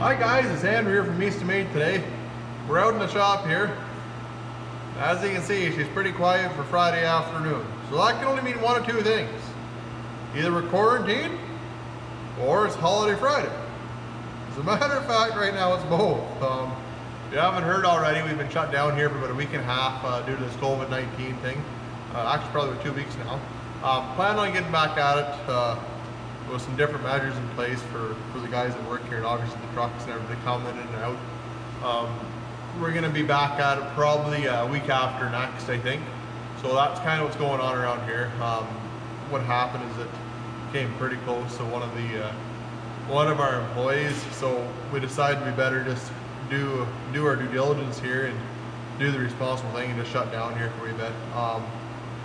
Hi guys, it's Andrew here from Eastonmade today. We're out in the shop here. As you can see, she's pretty quiet for Friday afternoon. So that can only mean one of two things. Either we're quarantined or it's Holiday Friday. As a matter of fact, right now it's both. If you haven't heard already, we've been shut down here for about a week and a half due to this COVID-19 thing. Actually probably 2 weeks now. Plan on getting back at it with some different measures in place for the guys that work here, and obviously the trucks and everything coming in and out. We're going to be back at it probably a week after next, I think. So that's kind of what's going on around here. What happened is it came pretty close to one of our employees, so we decided we better just do our due diligence here and do the responsible thing and just shut down here for a wee bit.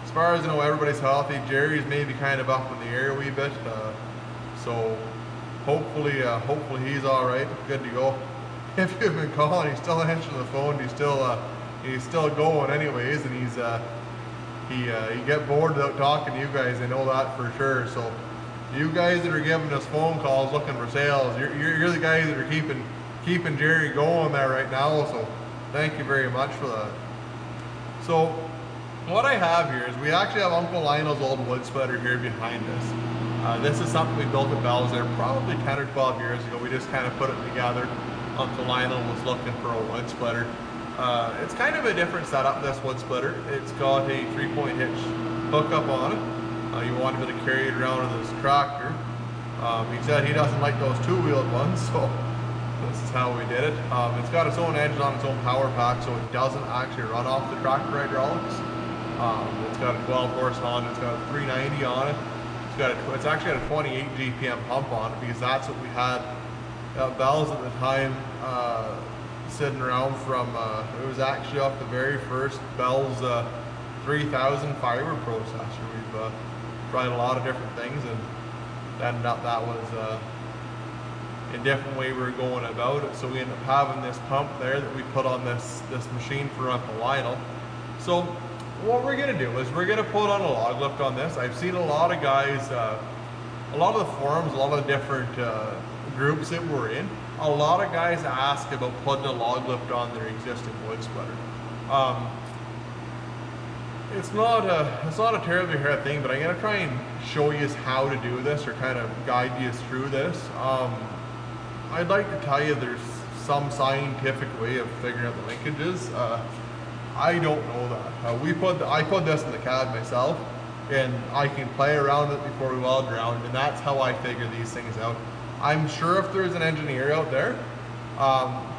As far as I know, everybody's healthy. Jerry's maybe kind of up in the air a wee bit, so hopefully he's all right, good to go. If you've been calling, he's still answering the phone. He's still going anyways, and he get bored without talking to you guys. I know that for sure. So you guys that are giving us phone calls looking for sales, you're the guys that are keeping Jerry going there right now. So thank you very much for that. So what I have here is we actually have Uncle Lionel's old wood splitter here behind us. This is something we built at Bell's there probably 10 or 12 years ago. We just kind of put it together. Uncle Lionel was looking for a wood splitter. It's kind of a different setup, this wood splitter. It's got a 3-point hitch hookup on it. You wanted to carry it around with his tractor. He said he doesn't like those two-wheeled ones, so this is how we did it. It's got its own engine on its own power pack, so it doesn't actually run off the tractor hydraulics. It's got a 12 horse Honda, it's got a 390 on it. It's actually got a 28 GPM pump on it because that's what we had at Bell's at the time, sitting around from, it was actually off the very first Bell's 3000 fiber processor. We've tried a lot of different things and ended up that was a different way we were going about it. So we ended up having this pump there that we put on this machine for Uncle Lionel. So what we're going to do is we're going to put on a log lift on this. I've seen a lot of guys, a lot of the forums, a lot of the different groups that we're in, a lot of guys ask about putting a log lift on their existing wood splitter. It's not a terribly hard thing, but I'm going to try and show you how to do this or kind of guide you through this. I'd like to tell you there's some scientific way of figuring out the linkages. I don't know that. I put this in the cab myself, and I can play around with it before we weld around, and that's how I figure these things out. I'm sure if there's an engineer out there,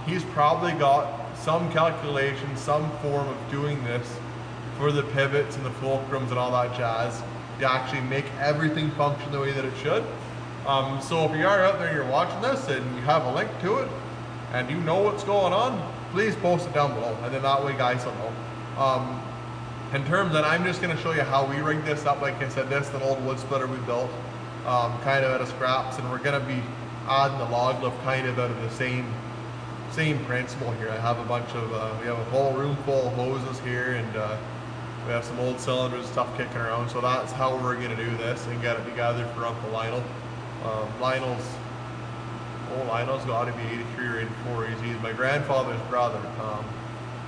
he's probably got some calculation, some form of doing this for the pivots and the fulcrums and all that jazz to actually make everything function the way that it should. So if you are out there and you're watching this and you have a link to it and you know what's going on, please post it down below, and then that way guys will know. In terms of, I'm just going to show you how we rigged this up. Like I said, this is an old wood splitter we built, kind of out of scraps, and we're going to be adding the log lift kind of out of the same principle here. I have a bunch of, we have a whole room full of hoses here, and we have some old cylinders and stuff kicking around, so that's how we're going to do this and get it together for Uncle Lionel. Lionel's got to be 83 or 84. He's my grandfather's brother,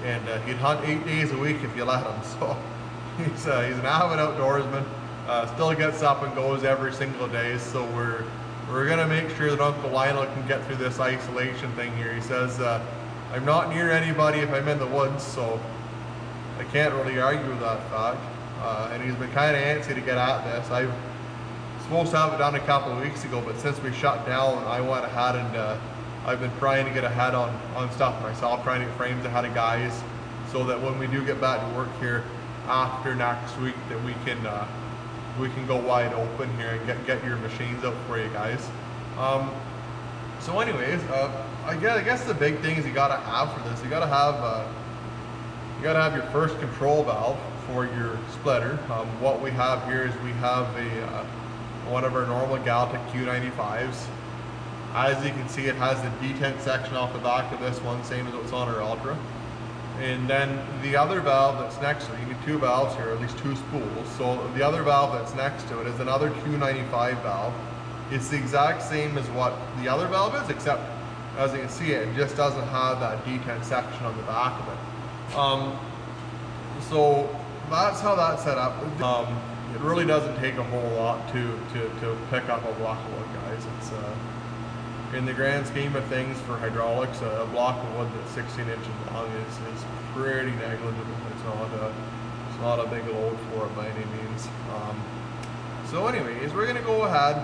and he'd hunt 8 days a week if you let him. So he's an avid outdoorsman. Still gets up and goes every single day. So we're gonna make sure that Uncle Lionel can get through this isolation thing here. He says I'm not near anybody if I'm in the woods, so I can't really argue with that fact. And he's been kind of antsy to get at this. I was supposed to have it done a couple of weeks ago, but since we shut down, I went ahead and I've been trying to get ahead on stuff myself, trying to get frames ahead of guys, so that when we do get back to work here after next week, that we can go wide open here and get your machines up for you guys. So anyways, I guess the big thing is you gotta have for this. You gotta have your first control valve for your splitter. What we have here is we have one of our normal Galtech Q95s. As you can see, it has the detent section off the back of this one, same as what's on our Ultra. And then the other valve that's next to it, you need two valves here, at least two spools. So the other valve that's next to it is another Q95 valve. It's the exact same as what the other valve is, except as you can see, it just doesn't have that detent section on the back of it. So that's how that's set up. It really doesn't take a whole lot to pick up a block of wood, guys. It's in the grand scheme of things for hydraulics, a block of wood that's 16 inches long is pretty negligible. It's not a big load for it by any means. So anyways, we're gonna go ahead.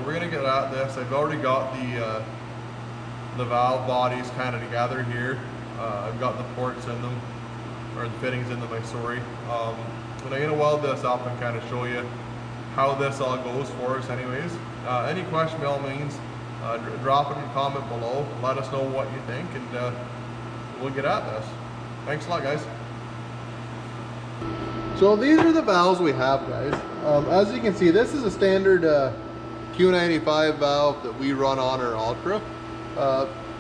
We're gonna get at this. I've already got the valve bodies kind of together here. I've got the ports in them, or the fittings in them, I'm sorry. And I'm gonna weld this up and kind of show you how this all goes for us anyways. Any question, by all means, drop it in a comment below. Let us know what you think, and we'll get at this. Thanks a lot, guys. So these are the valves we have, guys. As you can see, this is a standard Q95 valve that we run on our Ultra.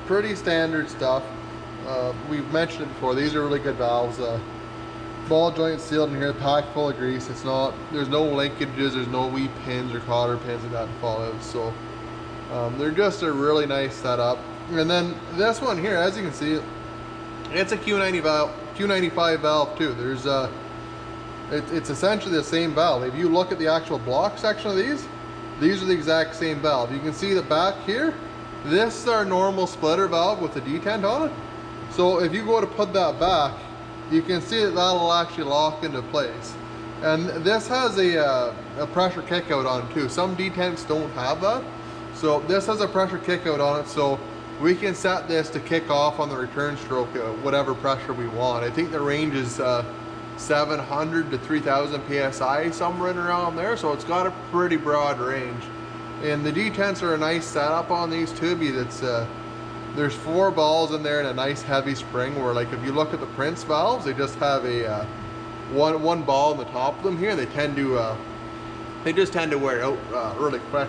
Pretty standard stuff. We've mentioned it before. These are really good valves. Ball joint sealed in here, packed full of grease. There's no linkages, there's no wee pins or cotter pins like that to fall out. So they're just a really nice setup. And then this one here, as you can see, it's a Q95 valve too. There's it's essentially the same valve. If you look at the actual block section of these are the exact same valve. You can see the back here, this is our normal splitter valve with the detent on it. So if you go to put that back, you can see that that'll actually lock into place. And this has a pressure kick out on it too. Some detents don't have that. So this has a pressure kick out on it, so we can set this to kick off on the return stroke whatever pressure we want. I think the range is 700 to 3000 psi, somewhere in around there, so it's got a pretty broad range. And the detents are a nice setup on these too. There's 4 balls in there and a nice heavy spring, where like if you look at the Prince valves, they just have a one ball on the top of them here. They just tend to wear out really quick.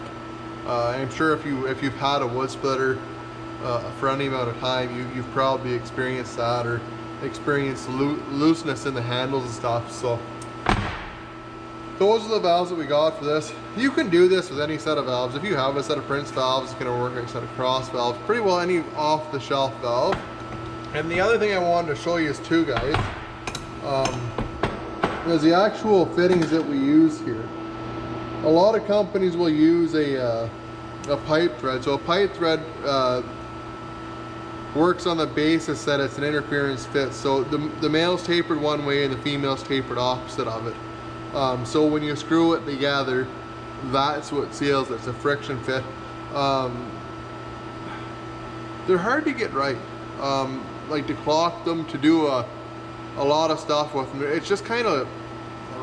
I'm sure if you've had a wood splitter for any amount of time, you've probably experienced that, or experienced looseness in the handles and stuff. So those are the valves that we got for this. You can do this with any set of valves. If you have a set of Prince valves, it's going to work like a set of Cross valves, pretty well any off-the-shelf valve. And the other thing I wanted to show you is too, guys, is the actual fittings that we use here. A lot of companies will use a pipe thread. So a pipe thread works on the basis that it's an interference fit. So the male's tapered one way and the female's tapered opposite of it. So when you screw it together, that's what seals it. It's a friction fit. They're hard to get right. Like to clock them, to do a lot of stuff with them. It's just kind of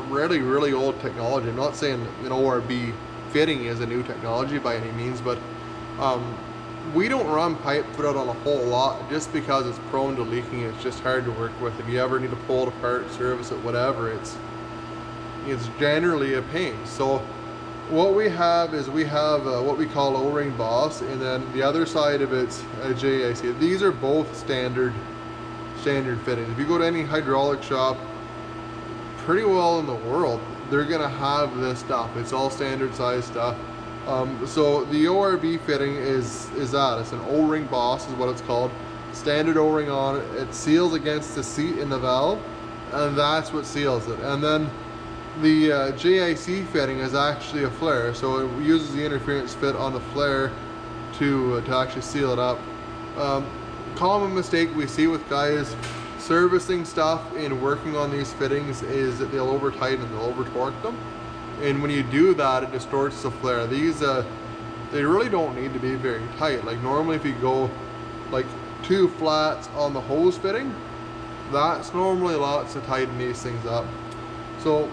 really old technology. I'm not saying an ORB fitting is a new technology by any means, but we don't run pipe thread on a whole lot just because it's prone to leaking. It's just hard to work with. If you ever need to pull it apart, service it, whatever, it's generally a pain. So what we have is what we call O-ring boss, and then the other side of it's a JIC. These are both standard fittings. If you go to any hydraulic shop pretty well in the world, they're gonna have this stuff. It's all standard size stuff. So the ORB fitting is that. It's an O-ring boss is what it's called. Standard O-ring on it. It seals against the seat in the valve, and that's what seals it. And then the JIC fitting is actually a flare, so it uses the interference fit on the flare to actually seal it up. Common mistake we see with guys servicing stuff and working on these fittings is that they'll over tighten and they'll over torque them, and when you do that, it distorts the flare. These they really don't need to be very tight. Like normally if you go like 2 flats on the hose fitting, that's normally lots to tighten these things up. So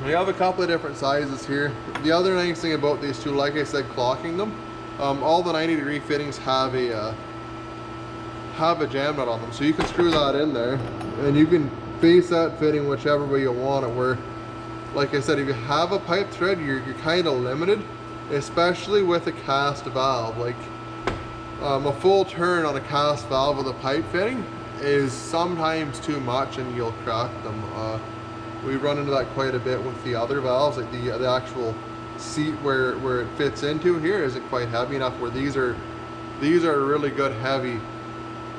we have a couple of different sizes here. The other nice thing about these two, like I said, clocking them, all the 90-degree fittings have a jam nut on them, so you can screw that in there and you can face that fitting whichever way you want it. Where, like I said, if you have a pipe thread, you're kind of limited, especially with a cast valve. Like a full turn on a cast valve with a pipe fitting is sometimes too much and you'll crack them. We run into that quite a bit with the other valves. Like the actual seat where it fits into here isn't quite heavy enough, where these these are a really good heavy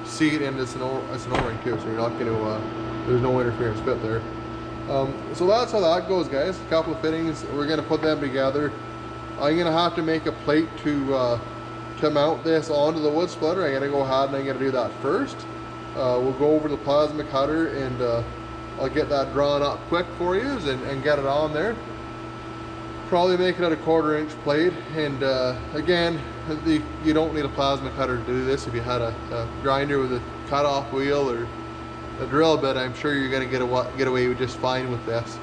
seat, and it's an O-ring too, so you're not going to, there's no interference fit there. So that's how that goes, guys. A couple of fittings, we're going to put them together. I'm going to have to make a plate to mount this onto the wood splitter. I'm going to go ahead and I'm going to do that first. We'll go over the plasma cutter, and I'll get that drawn up quick for you and get it on there. Probably make it at a 1/4 inch plate, and again, you don't need a plasma cutter to do this. If you had a grinder with a cut-off wheel or a drill bit, I'm sure you're going to get away with just fine with this.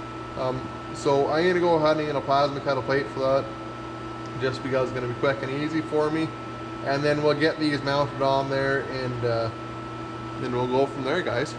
So I'm going to go ahead and get a plasma cut a plate for that, just because it's going to be quick and easy for me. And then we'll get these mounted on there, and then we'll go from there, guys.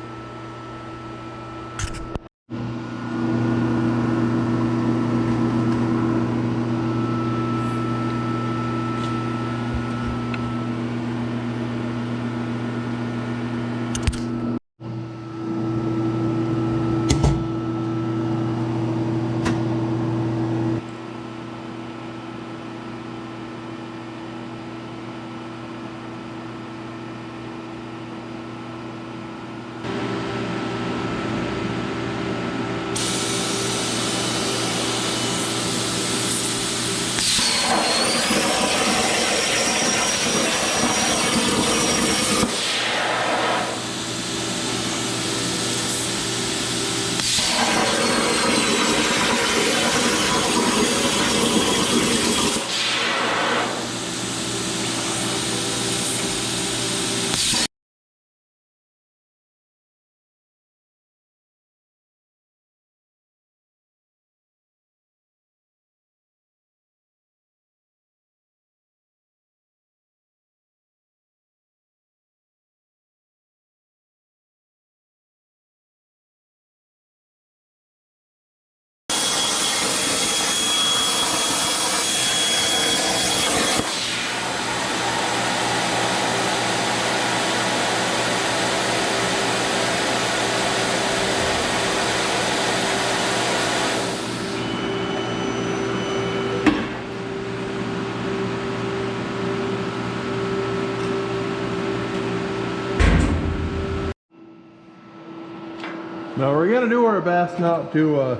Now we're gonna do our best not to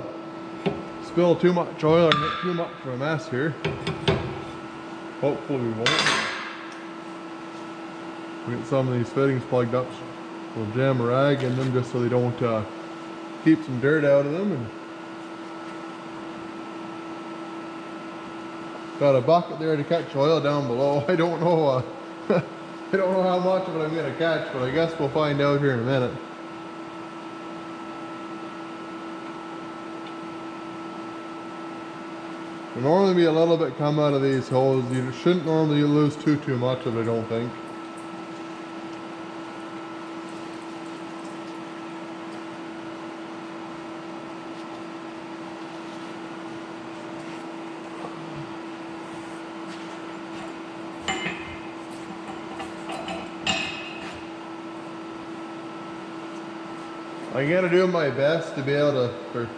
spill too much oil or make too much of a mess here. Hopefully we won't. We get some of these fittings plugged up. We'll jam a rag in them just so they don't keep some dirt out of them. And got a bucket there to catch oil down below. I don't know I don't know how much of it I'm gonna catch, but I guess we'll find out here in a minute. There'll normally be a little bit come out of these holes. You shouldn't normally lose too much of it, I don't think. I'm gonna do my best to be able to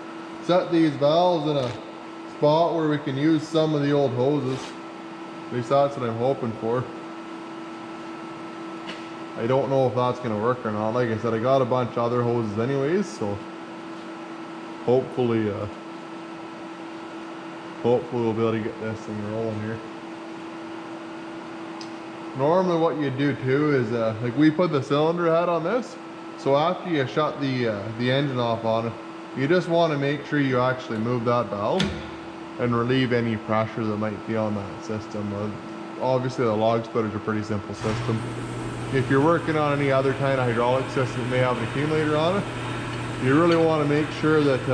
set these valves in a spot where we can use some of the old hoses. At least that's what I'm hoping for. I don't know if that's gonna work or not. Like I said, I got a bunch of other hoses anyways, so hopefully we'll be able to get this thing rolling here. Normally what you do too is like we put the cylinder head on this, so after you shut the engine off on it, you just want to make sure you actually move that valve and relieve any pressure that might be on that system. Obviously the log splitter is a pretty simple system. If you're working on any other kind of hydraulic system that may have an accumulator on it, you really want to make sure that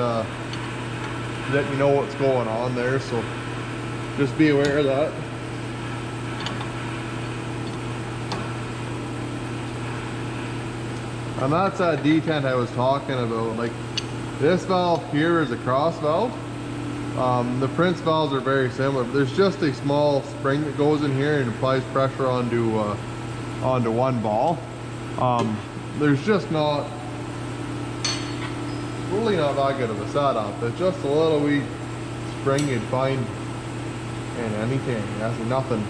that you know what's going on there, so just be aware of that. And that's that detent I was talking about. Like this valve here is a cross valve. The Prince valves are very similar, but there's just a small spring that goes in here and applies pressure onto one ball. There's just really not that good of a setup. It's just a little wee spring you'd find in anything. That's nothing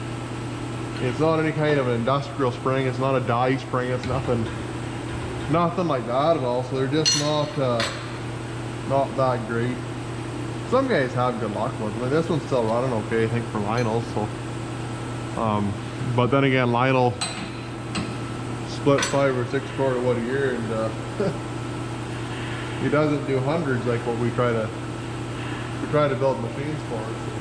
It's not any kind of an industrial spring, it's not a die spring, it's nothing like that at all, so they're just not that great. Some guys have good luck with them. This one's still running okay, I think, for Lionel, so but then again, Lionel split 5 or 6 quarter wood a year, and he doesn't do hundreds like what we try to build machines for. So.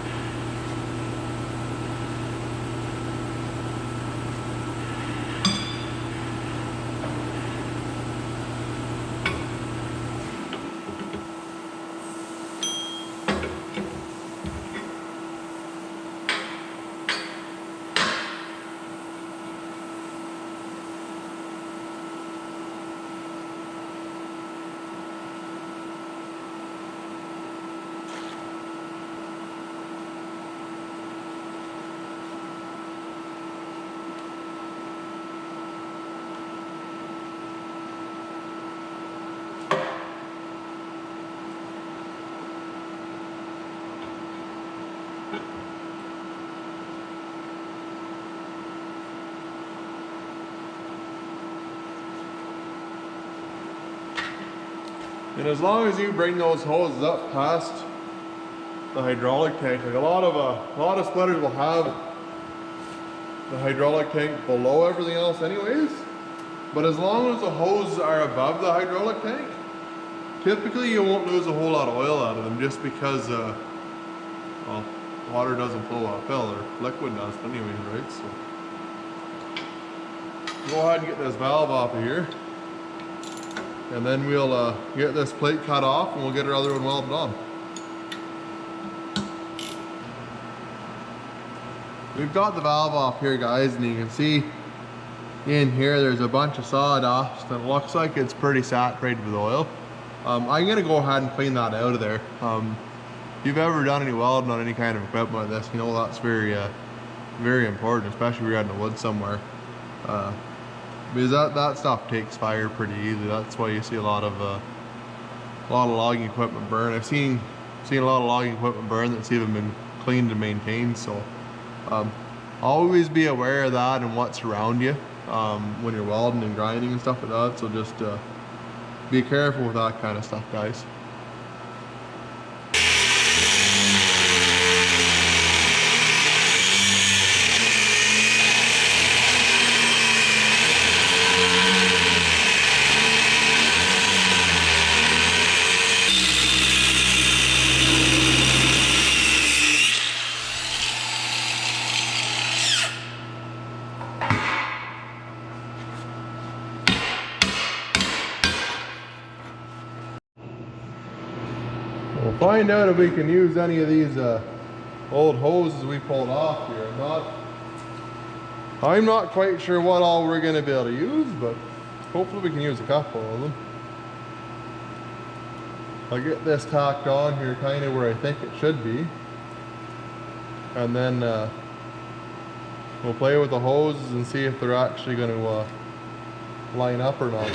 And as long as you bring those hoses up past the hydraulic tank, like a lot of splitters will have the hydraulic tank below everything else anyways, but as long as the hoses are above the hydraulic tank, typically you won't lose a whole lot of oil out of them, just because well, water doesn't flow uphill, or liquid does anyways, right? So go ahead and get this valve off of here, and then we'll get this plate cut off and we'll get our other one welded on. We've got the valve off here, guys, and you can see in here there's a bunch of sawdust and it looks like it's pretty saturated with oil. I'm gonna go ahead and clean that out of there. If you've ever done any welding on any kind of equipment like this, you know that's very important, especially if you're out in the woods somewhere. Because that stuff takes fire pretty easily. That's why you see a lot of logging equipment burn. I've seen a lot of logging equipment burn that's even been cleaned and maintained. So always be aware of that and what's around you when you're welding and grinding and stuff like that. So just be careful with that kind of stuff, guys. We'll find out if we can use any of these old hoses we pulled off here. I'm not quite sure what all we're going to be able to use, but hopefully we can use a couple of them. I'll get this tacked on here kind of where I think it should be, and then we'll play with the hoses and see if they're actually going to line up or not.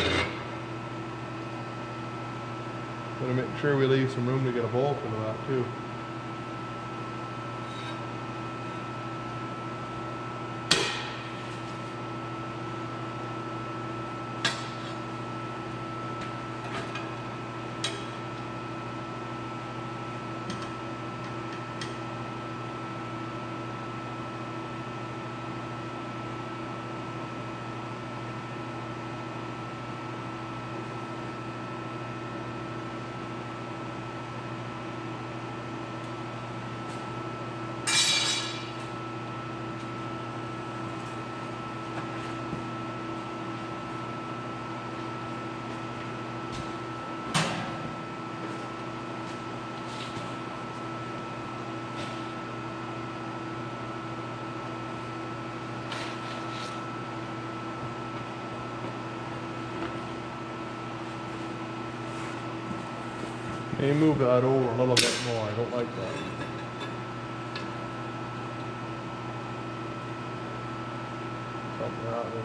Gotta make sure we leave some room to get a bolt into that too. Maybe move that over a little bit more. I don't like that. Something out there.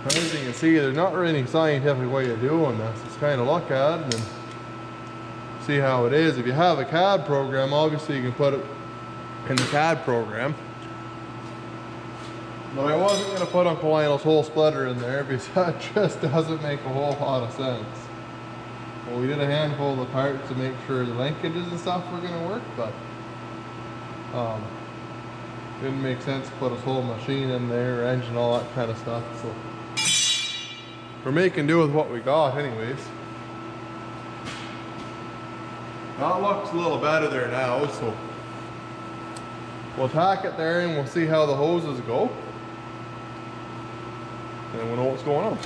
As you can see, there's not really any scientific way of doing this. Just kind of look at it and see how it is. If you have a CAD program, obviously you can put it in the CAD program. But I wasn't going to put Uncle Lionel's whole splitter in there because that just doesn't make a whole lot of sense. Well, we did a handful of the parts to make sure the linkages and stuff were going to work, but didn't make sense to put his whole machine in there, engine, all that kind of stuff. So we're making do with what we got anyways. That looks a little better there now, so we'll tack it there and we'll see how the hoses go. And we'll know what's going on.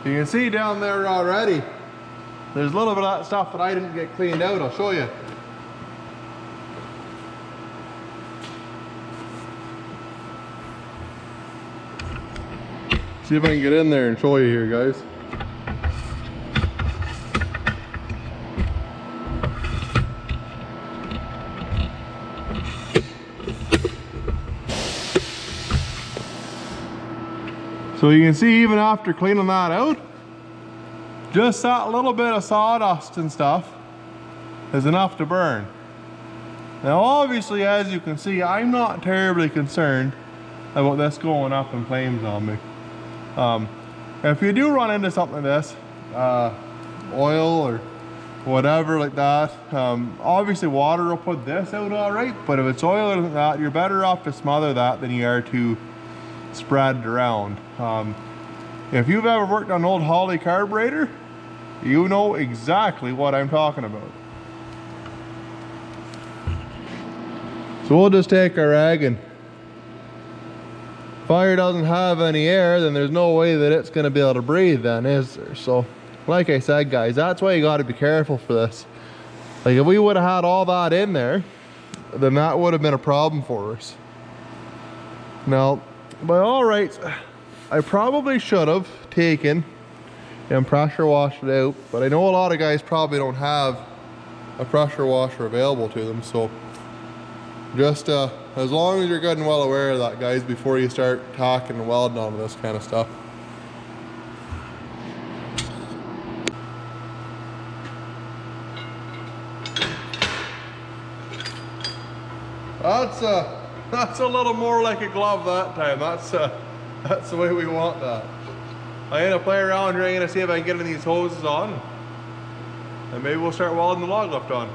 You can see down there already, there's a little bit of that stuff that I didn't get cleaned out. I'll show you. See if I can get in there and show you here, guys. So you can see even after cleaning that out, just that little bit of sawdust and stuff is enough to burn. Now obviously, as you can see, I'm not terribly concerned about this going up in flames on me. If you do run into something like this, oil or whatever like that, obviously water will put this out all right, but if it's oil or like that, you're better off to smother that than you are to spread it around. If you've ever worked on an old Holly carburetor, you know exactly what I'm talking about. So we'll just take our rag, and fire doesn't have any air, then there's no way that it's going to be able to breathe then, is there? So like I said, guys, that's why you got to be careful for this. Like if we would have had all that in there, then that would have been a problem for us. Now by all rights, I probably should have taken and pressure washed it out, but I know a lot of guys probably don't have a pressure washer available to them, so just as long as you're good and well aware of that, guys, before you start tacking and welding onto this kind of stuff. That's a little more like a glove that time. That's the way we want that. I'm gonna play around here. I'm gonna see if I can get any of these hoses on, and maybe we'll start welding the log lift on.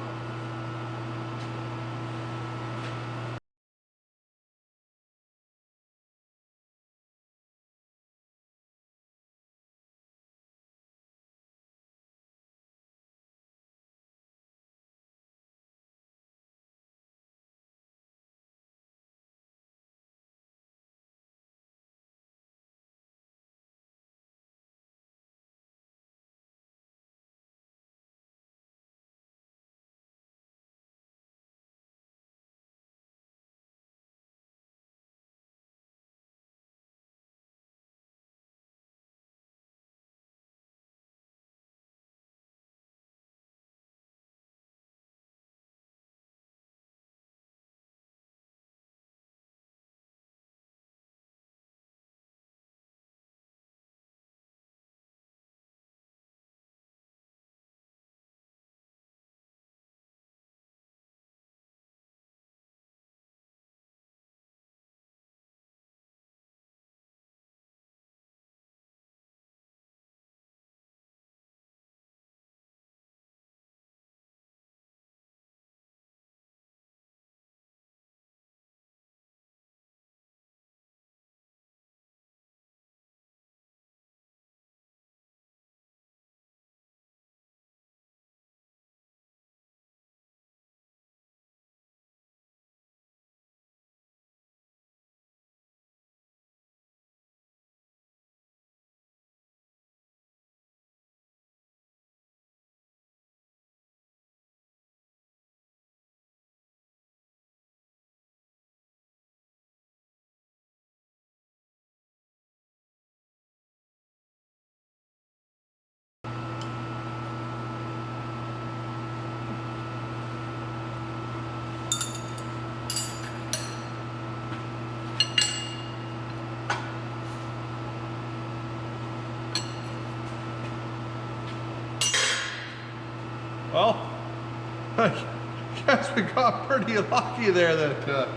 actually got pretty lucky there that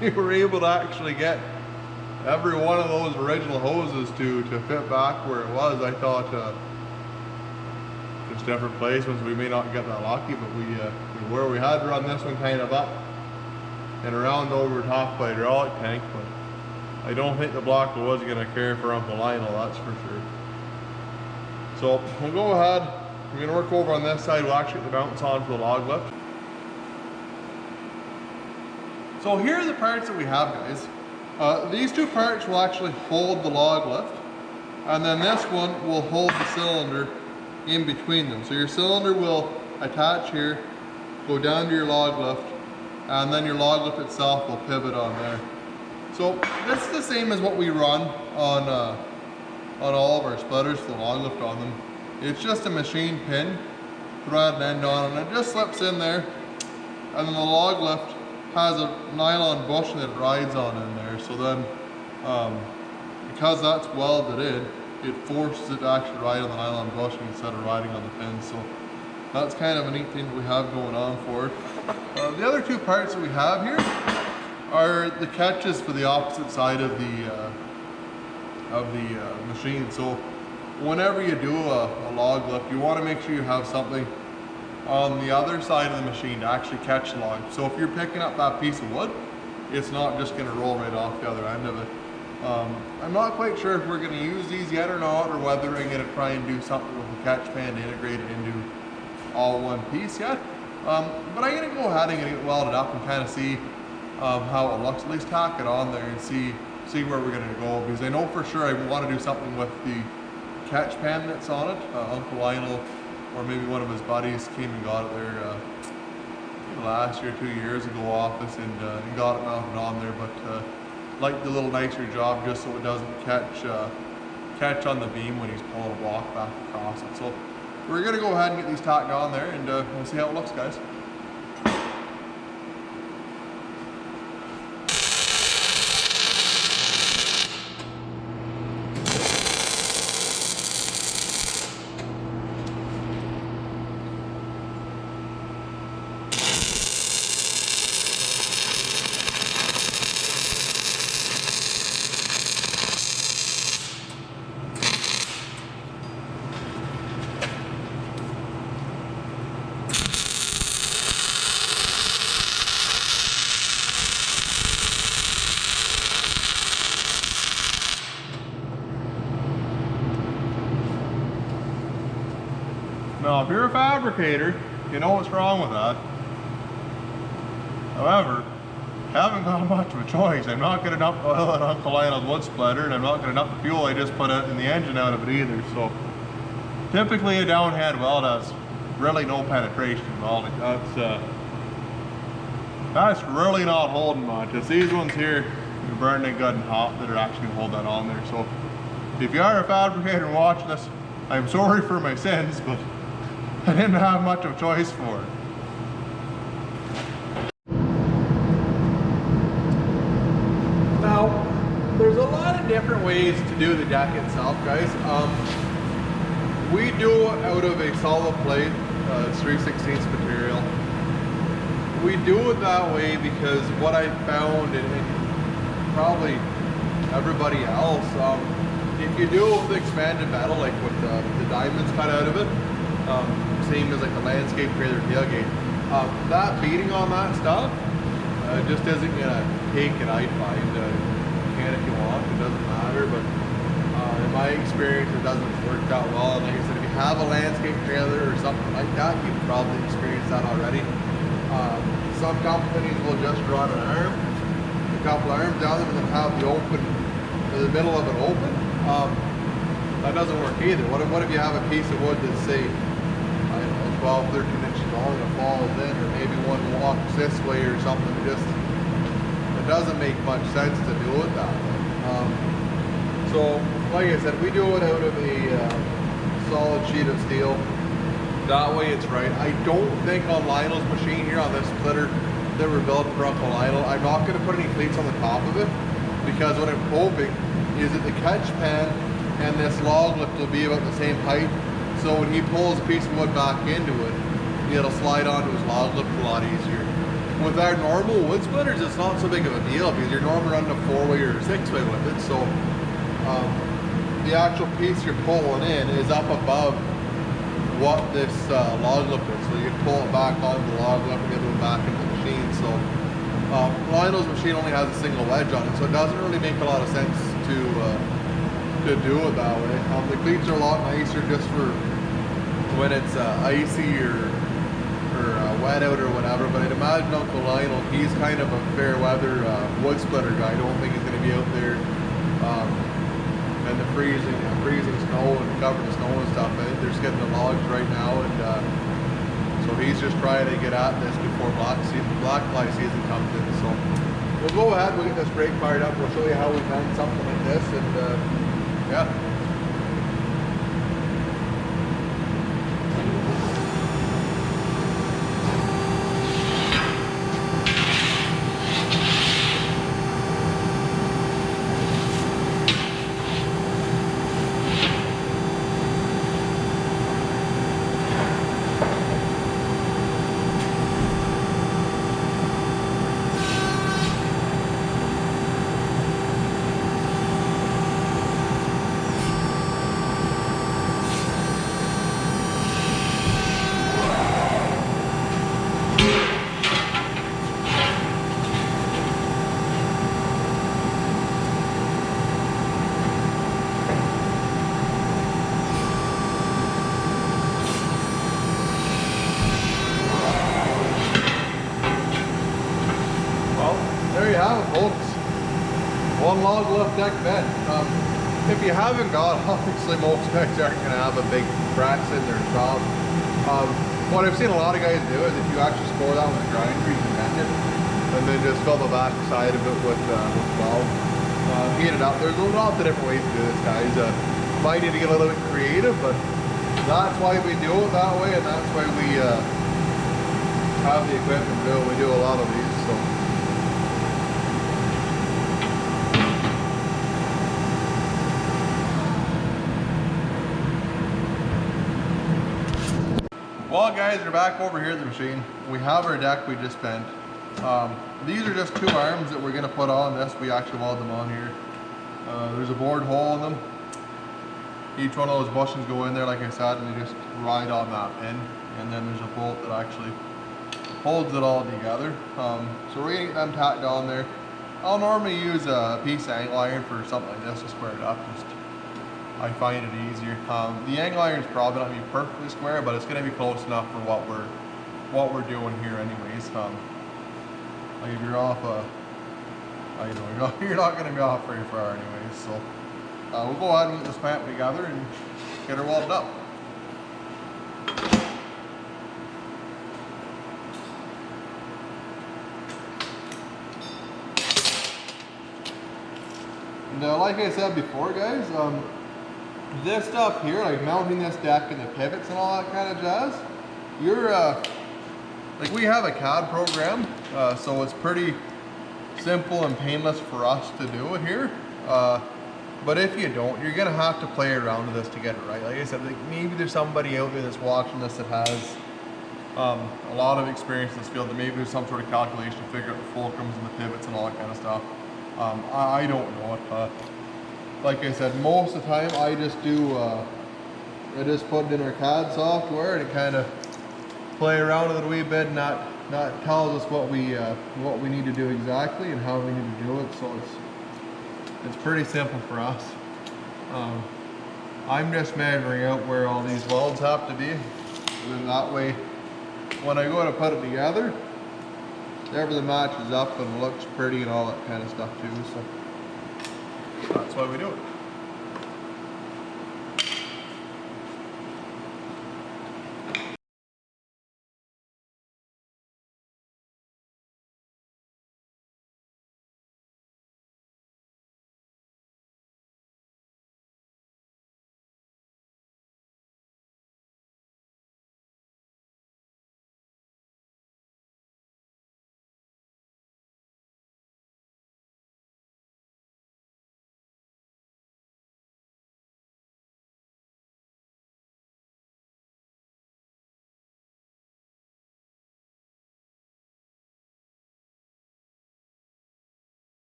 we were able to actually get every one of those original hoses to fit back where it was. I thought just different placements we may not get that lucky, but we had to run this one kind of up and around over top of the hydraulic tank, but I don't think the block was going to care for Uncle Lionel, that's for sure. So we'll go ahead, we're going to work over on this side. We'll actually get the mounts on for the log lift. So here are the parts that we have, guys. These two parts will actually hold the log lift, and then this one will hold the cylinder in between them. So your cylinder will attach here, go down to your log lift, and then your log lift itself will pivot on there. So this is the same as what we run on all of our splitters, the log lift on them. It's just a machine pin, thread and end on, and it just slips in there, and then the log lift has a nylon bushing that it rides on in there. So then, because that's welded in, it forces it to actually ride on the nylon bushing instead of riding on the pin. So that's kind of a neat thing that we have going on for it. The other two parts that we have here are the catches for the opposite side of the machine. So whenever you do a log lift, you want to make sure you have something on the other side of the machine to actually catch the log. So if you're picking up that piece of wood, it's not just going to roll right off the other end of it. I'm not quite sure if we're going to use these yet or not, or whether we're going to try and do something with the catch pan to integrate it into all one piece yet. But I'm going to go ahead and get it welded up and kind of see how it looks. At least tack it on there and see where we're going to go, because I know for sure I want to do something with the catch pan that's on it. Uncle Lionel or maybe one of his buddies came and got it there last year, 2 years ago office, and got it mounted on there, but like the little nicer job just so it doesn't catch on the beam when he's pulling a block back across it. So we're going to go ahead and get these tacked on there, and we'll see how it looks, guys. Now, if you're a fabricator, you know what's wrong with that. However, I haven't got much of a choice. I'm not going to dump oil on Uncle Lionel's wood splitter, and I'm not going to dump the fuel I just put in the engine out of it either. So, typically a downhead weld has really no penetration welding. That's really not holding much. It's these ones here, they're burning good and hot, that are actually hold that on there. So, if you are a fabricator watching this, I'm sorry for my sins, but I didn't have much of a choice for it. Now, there's a lot of different ways to do the deck itself, guys. We do it out of a solid plate, it's 3/16 material. We do it that way because what I found, and probably everybody else, if you do it with expanded metal, like with the diamonds cut out of it, same as like a landscape trailer tailgate, that beating on that stuff just isn't gonna take it, I find. You can if you want, it doesn't matter, but in my experience it doesn't work that well. And like I said, if you have a landscape trailer or something like that, you've probably experienced that already. Some companies will just run an arm, a couple arms down them, and then have the middle of it open. That doesn't work either. What if you have a piece of wood that's, say, I don't know, 12, 13 inches long and it falls in, or maybe one walks this way or something? It doesn't make much sense to do it that way. So, like I said, we do it out of a solid sheet of steel. That way it's right. I don't think on Lionel's machine here, on this splitter that were built for Uncle Lionel, I'm not going to put any cleats on the top of it, because what I'm hoping is that the catch pan and this log lift will be about the same height, so when he pulls a piece of wood back into it, it'll slide onto his log lift a lot easier. with our normal wood splitters, it's not so big of a deal because you're normally running a 4-way or a 6-way with it. So the actual piece you're pulling in is up above what this log lip is. So you can pull it back onto the log lip and get it back into the machine. So Lionel's machine only has a single wedge on it, so it doesn't really make a lot of sense to do it that way. The cleats are a lot nicer just for when it's icy or wet out or whatever, but I'd imagine Uncle Lionel, he's kind of a fair weather wood splitter guy. I don't think he's going to be out there in the freezing snow and covered in snow and stuff. I think they're skidding the logs right now, and so he's just trying to get at this before black fly season comes in. So we'll go ahead, we'll get this brake fired up, we'll show you how we bend something like this, and yeah. There you have it, folks. One log left deck bed. If you haven't got, obviously most guys aren't going to have a big brass in their shop. What I've seen a lot of guys do is if you actually score that with a grinder, you can bend it, and then just fill the back side of it with valve. Heat it up. There's lots of different ways to do this, guys. Might need to get a little bit creative, but that's why we do it that way, and that's why we have the equipment to do it. We do a lot of these. So. Well guys, we're back over here at the machine. We have our deck we just bent. These are just 2 arms that we're going to put on this. We actually weld them on here. There's a bored hole in them. Each one of those bushings go in there like I said, and they just ride on that pin. And then there's a bolt that actually holds it all together. So we're going to get them tacked on there. I'll normally use a piece of angle iron for something like this to square it up. I find it easier. The angle iron is probably not going to be perfectly square, but it's going to be close enough for what we're doing here, anyways. Like if you're off, you're not going to be off very far, anyways. So we'll go ahead and get this clamp together and get her welded up. And like I said before, guys. This stuff here, like mounting this deck and the pivots and all that kind of jazz, you're like we have a CAD program, so it's pretty simple and painless for us to do it here. But if you don't, you're gonna have to play around with this to get it right. Like I said, like maybe there's somebody out there that's watching this that has a lot of experience in this field, that maybe there's some sort of calculation to figure out the fulcrums and the pivots and all that kind of stuff. I don't know it. Like I said, most of the time I just do, I just put it in our CAD software and it kind of play around with it a wee bit, and that tells us what we need to do exactly and how we need to do it. So it's pretty simple for us. I'm just measuring out where all these welds have to be, and then that way when I go to put it together, everything matches up and looks pretty and all that kind of stuff too. So that's why we do it.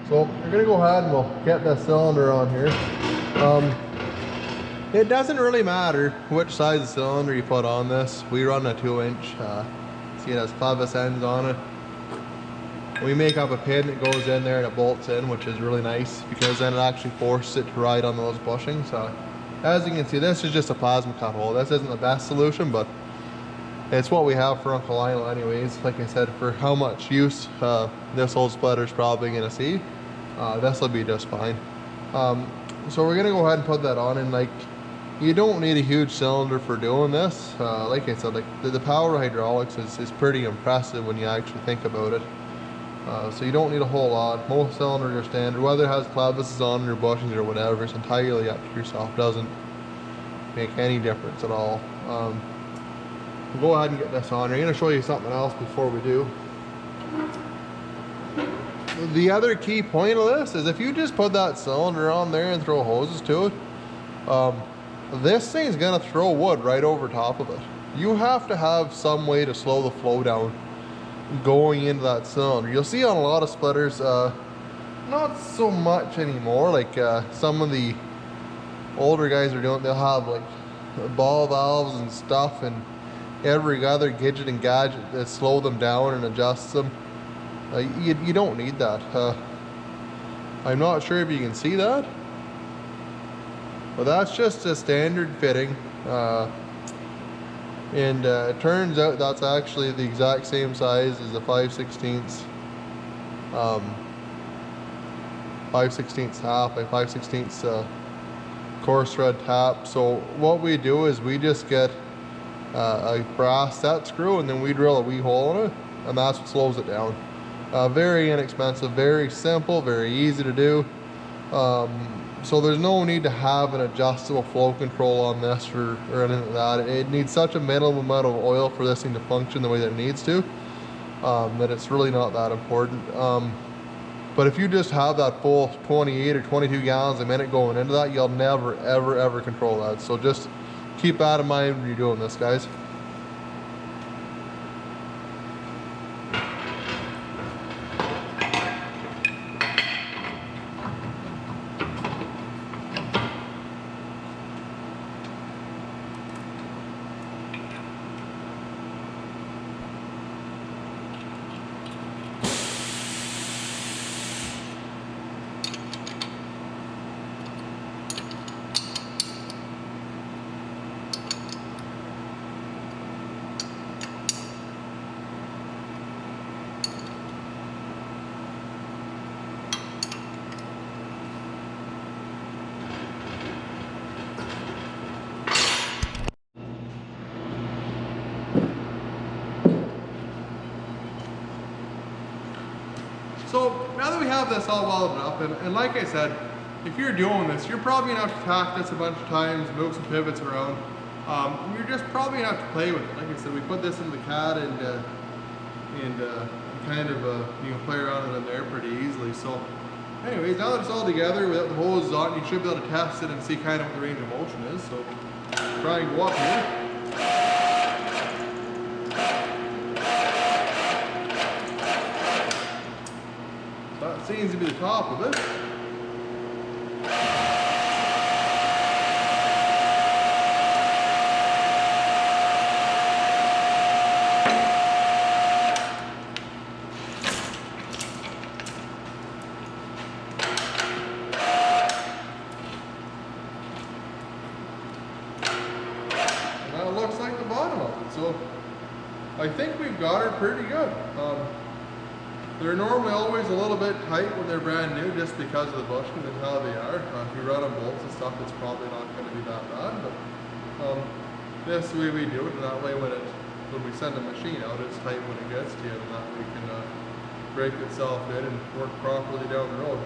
So we're gonna go ahead and we'll get this cylinder on here. It doesn't really matter which size of cylinder you put on this. We run a 2-inch. See, it has clevis ends on it. We make up a pin that goes in there and it bolts in, which is really nice because then it actually forces it to ride on those bushings. As you can see, this is just a plasma cut hole. This isn't the best solution, but it's what we have for Uncle Lionel anyways. Like I said, for how much use this old splitter is probably gonna see, this will be just fine. So we're gonna go ahead and put that on, and like, you don't need a huge cylinder for doing this. Like I said, like the power of hydraulics is pretty impressive when you actually think about it. So you don't need a whole lot. Most cylinders are standard, whether it has clevises on it or bushings or whatever. It's entirely up to yourself. It doesn't make any difference at all. We'll go ahead and get this on. I'm going to show you something else before we do. The other key point of this is if you just put that cylinder on there and throw hoses to it, this thing's going to throw wood right over top of it. You have to have some way to slow the flow down going into that cylinder. You'll see on a lot of splitters, not so much anymore, like some of the older guys are doing, they'll have like ball valves and stuff and every other gadget and gadget that slow them down and adjusts them. You don't need that. I'm not sure if you can see that, but that's just a standard fitting. And it turns out that's actually the exact same size as a 5/16 half, a 5/16 coarse thread tap. So what we do is we just get a brass set screw and then we drill a wee hole in it, and that's what slows it down. Very inexpensive, very simple, very easy to do. So there's no need to have an adjustable flow control on this or anything like that. It needs such a minimum amount of oil for this thing to function the way that it needs to, that it's really not that important. But if you just have that full 28 or 22 gallons a minute going into that, you'll never, ever, ever control that. So just keep that in mind when you're doing this, guys. So now that we have this all welded up, and like I said, if you're doing this, you're probably gonna have to tack this a bunch of times, move some pivots around. You're just probably gonna have to play with it. Like I said, we put this in the CAD and kind of you can play around in there pretty easily. So anyways, now that it's all together without the hoses on, you should be able to test it and see kind of what the range of motion is. So try and go up here. That seems to be the top of it. And that looks like the bottom of it. So I think we've got her pretty good. They're normally always a little bit tight when they're brand new just because of the bushings and how they are. If you run on bolts and stuff, it's probably not going to be that bad. But this way we do it, and that way when we send the machine out, it's tight when it gets to you, and that way it can break itself in and work properly down the road.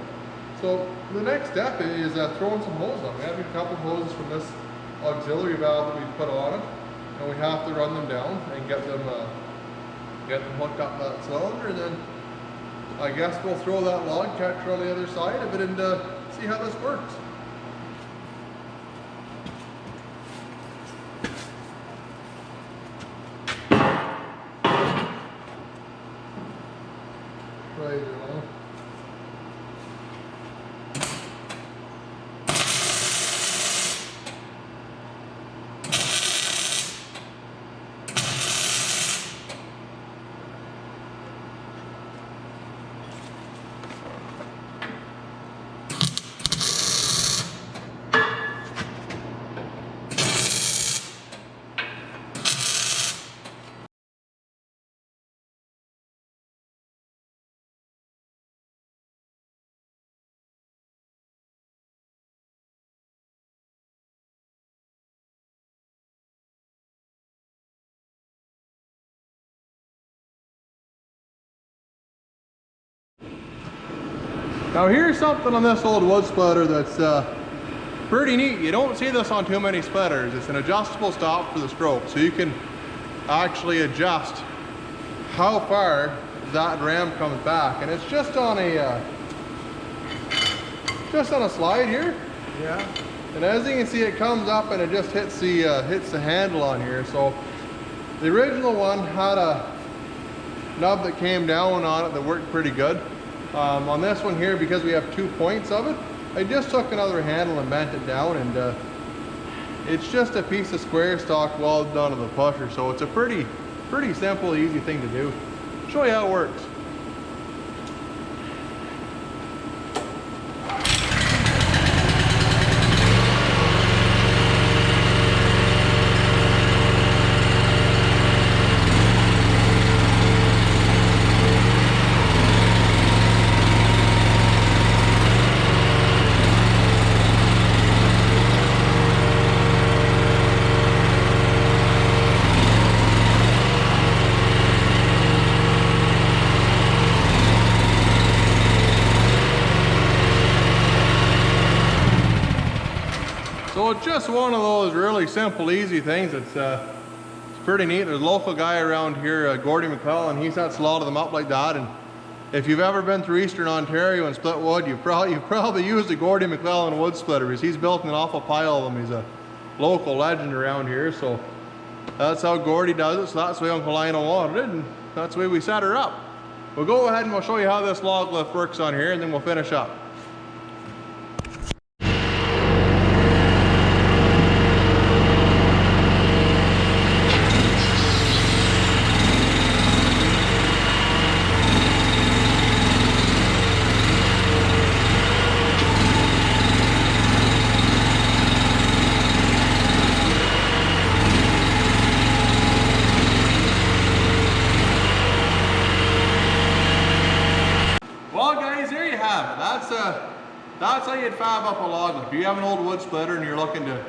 So the next step is throwing some hoses on. We have a couple hoses from this auxiliary valve that we put on it, and we have to run them down and get them hooked up that cylinder, and then I guess we'll throw that log catcher on the other side of it and see how this works. Right along. Now here's something on this old wood splitter that's pretty neat. You don't see this on too many splitters. It's an adjustable stop for the stroke, so you can actually adjust how far that ram comes back, and it's just on a slide here. Yeah. And as you can see, it comes up and it just hits the handle on here. So the original one had a nub that came down on it that worked pretty good. On this one here, because we have 2 points of it, I just took another handle and bent it down, and it's just a piece of square stock welded onto the pusher. So it's a pretty simple, easy thing to do. Show you how it works. So it's just one of those really simple, easy things. It's pretty neat. There's a local guy around here, Gordy McClellan. He sets a lot of them up like that. And if you've ever been through Eastern Ontario and split wood, you've probably used a Gordy McClellan wood splitter, because he's built an awful pile of them. He's a local legend around here. So that's how Gordy does it. So that's the way Uncle Lionel wanted it, and that's the way we set her up. We'll go ahead and we'll show you how this log lift works on here, and then we'll finish up. Well guys, there you have it. That's how you'd fab up a log lift. If you have an old wood splitter and you're looking to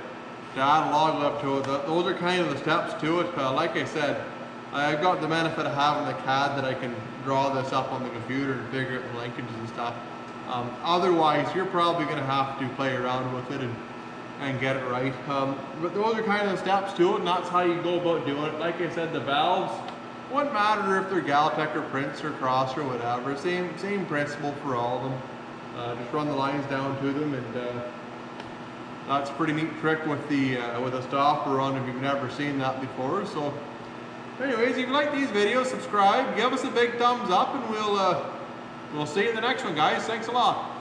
add a log lift to it, those are kind of the steps to it. Like I said, I've got the benefit of having the CAD that I can draw this up on the computer and figure out the linkages and stuff. Otherwise, you're probably going to have to play around with it and get it right. But those are kind of the steps to it, and that's how you go about doing it. Like I said, the valves, wouldn't matter if they're Galtech or Prince or Cross or whatever. Same principle for all of them. Just run the lines down to them, and that's a pretty neat trick with a stopper on if you've never seen that before. So anyways, if you like these videos, subscribe, give us a big thumbs up, and we'll see you in the next one, guys. Thanks a lot.